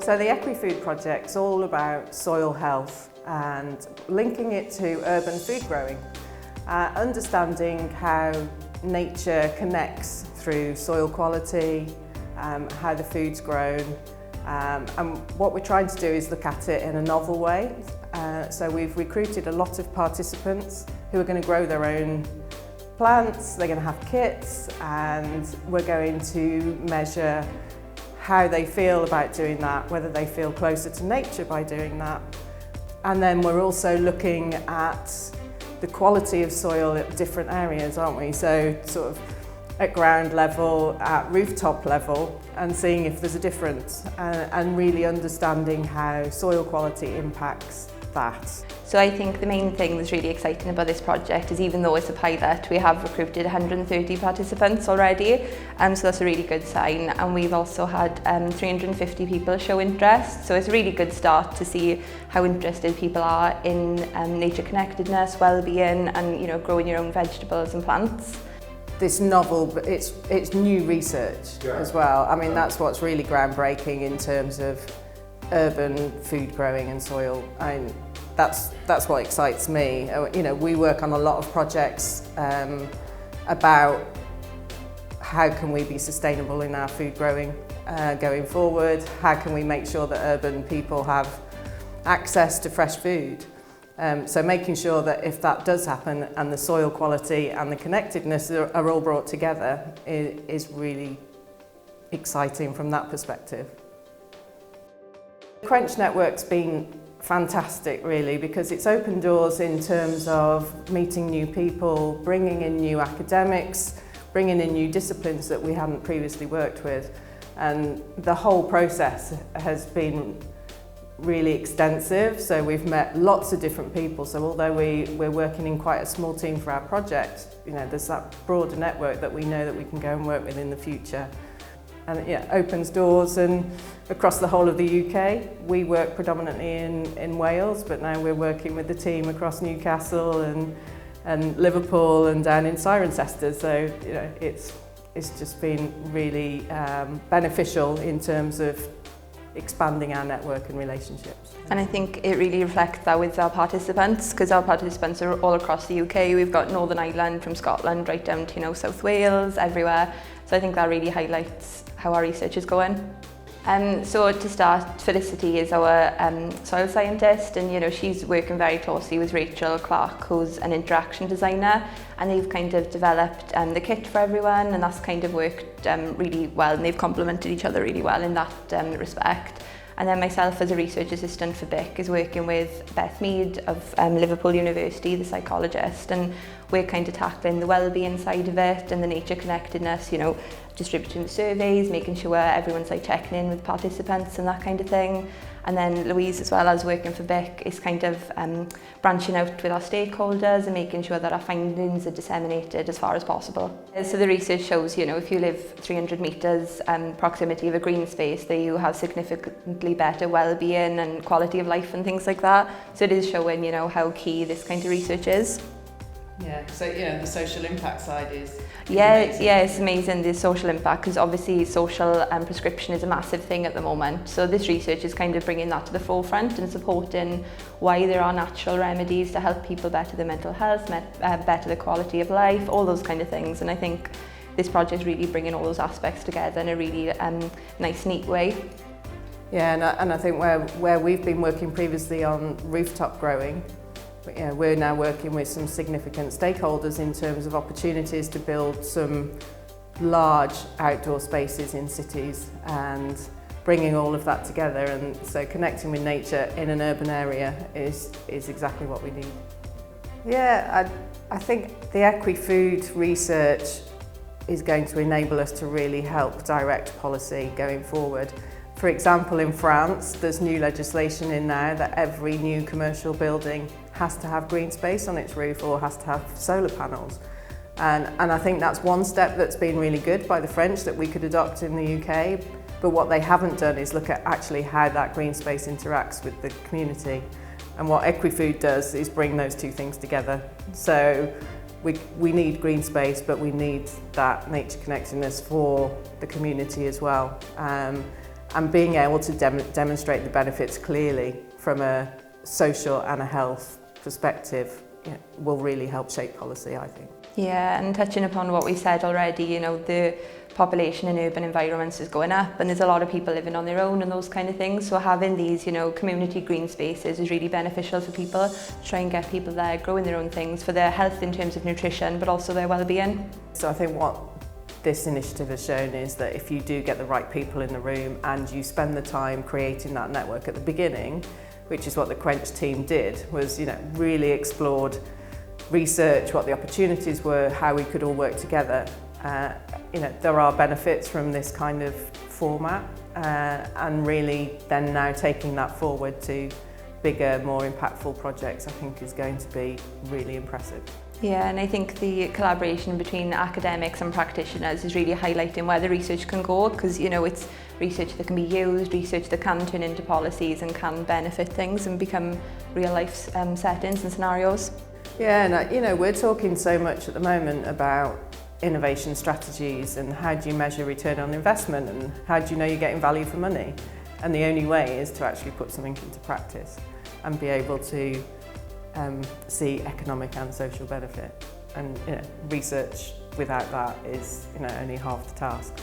So the EQUI project's all about soil health and linking it to urban food growing, understanding how nature connects through soil quality, how the food's grown, and what we're trying to do is look at it in a novel way. So we've recruited a lot of participants who are going to grow their own plants, they're going to have kits, and we're going to measure how they feel about doing that, whether they feel closer to nature by doing that. And then we're also looking at the quality of soil at different areas, aren't we? So sort of at ground level, at rooftop level, and seeing if there's a difference and really understanding how soil quality impacts that. So I think the main thing that's really exciting about this project is even though it's a pilot, we have recruited 130 participants already, so that's a really good sign. And we've also had 350 people show interest, so it's a really good start to see how interested people are in nature connectedness, well-being, and growing your own vegetables and plants. This novel, but it's new research as well. I mean, that's what's really groundbreaking in terms of urban food growing and soil. And that's what excites me. We work on a lot of projects about how can we be sustainable in our food growing going forward. How can we make sure that urban people have access to fresh food? So making sure that if that does happen and the soil quality and the connectedness are all brought together is really exciting from that perspective. The QUENCH network's been fantastic really, because it's opened doors in terms of meeting new people, bringing in new academics, bringing in new disciplines that we hadn't previously worked with. And the whole process has been really extensive, so we've met lots of different people. So although we're working in quite a small team for our project, there's that broader network that we know that we can go and work with in the future. And it opens doors and across the whole of the UK. We work predominantly in Wales, but now we're working with the team across Newcastle and Liverpool and down in Cirencester. So it's just been really beneficial in terms of expanding our network and relationships. And I think it really reflects that with our participants, because our participants are all across the UK. We've got Northern Ireland from Scotland right down to South Wales, everywhere. So I think that really highlights how our research is going. So to start, Felicity is our soil scientist, and she's working very closely with Rachel Clark, who's an interaction designer, and they've kind of developed the kit for everyone, and that's kind of worked really well, and they've complemented each other really well in that respect. And then myself as a research assistant for BIC is working with Beth Mead of Liverpool University, the psychologist, and we're kind of tackling the well-being side of it and the nature connectedness, distributing the surveys, making sure everyone's checking in with participants and that kind of thing. And then Louise, as well as working for BIC, is kind of branching out with our stakeholders and making sure that our findings are disseminated as far as possible. So the research shows, if you live 300 metres proximity of a green space, that you have significantly better well-being and quality of life and things like that. So it is showing, how key this kind of research is. Yeah, so the social impact side is amazing. Yeah, it's amazing, the social impact, because obviously social prescription is a massive thing at the moment. So this research is kind of bringing that to the forefront and supporting why there are natural remedies to help people better their mental health, better the quality of life, all those kind of things. And I think this project is really bringing all those aspects together in a really nice, neat way. Yeah, and I think where we've been working previously on rooftop growing, we're now working with some significant stakeholders in terms of opportunities to build some large outdoor spaces in cities and bringing all of that together. And so connecting with nature in an urban area is exactly what we need. Yeah, I think the EQUI research is going to enable us to really help direct policy going forward. For example, in France, there's new legislation in now that every new commercial building has to have green space on its roof or has to have solar panels. And I think that's one step that's been really good by the French that we could adopt in the UK. But what they haven't done is look at actually how that green space interacts with the community. And what EQUI does is bring those two things together. So we need green space, but we need that nature connectedness for the community as well. and being able to demonstrate the benefits clearly from a social and a health perspective, will really help shape policy, I think. Yeah, and touching upon what we said already, the population in urban environments is going up and there's a lot of people living on their own and those kind of things. So having these, community green spaces is really beneficial for people to try and get people there growing their own things for their health in terms of nutrition, but also their well-being. So I think what this initiative has shown is that if you do get the right people in the room and you spend the time creating that network at the beginning, which is what the QUENCH team did, was really explored research, what the opportunities were, how we could all work together. There are benefits from this kind of format, and really then now taking that forward to bigger, more impactful projects, I think is going to be really impressive. Yeah, and I think the collaboration between academics and practitioners is really highlighting where the research can go, because it's research that can be used, research that can turn into policies and can benefit things and become real life settings and scenarios. Yeah, and we're talking so much at the moment about innovation strategies and how do you measure return on investment and how do you know you're getting value for money, and the only way is to actually put something into practice and be able to see economic and social benefit, and research without that is only half the task.